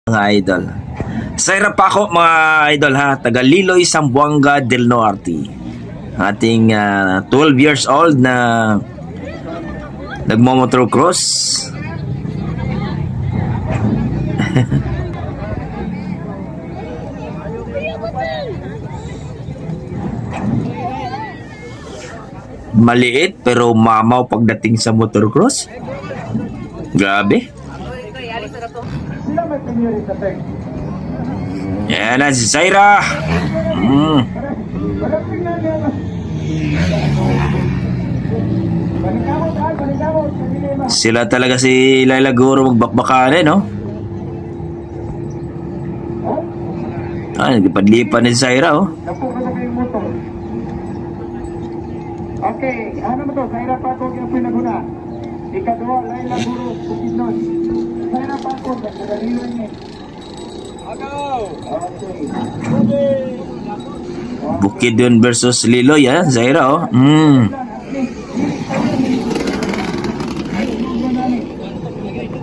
mga idol. Zaira Paco mga idol ha, taga Liloy, Zamboanga del Norte. Ating 12 years old na nagmo-motocross. Maliit pero mamaw pagdating sa motocross. Grabe. Yan na si Zaira. Sila talaga si Laila Guro magbakbakan no? Nagpad-lipan ni Zaira oh. Okay, ano mo to? Zaira Paco yung pinaguna. Ikadua, Laila Guro, Bukidnon. Zaira Paco, nagdalilo niya. Okay. Bukidnon versus Liloy Zaira oh.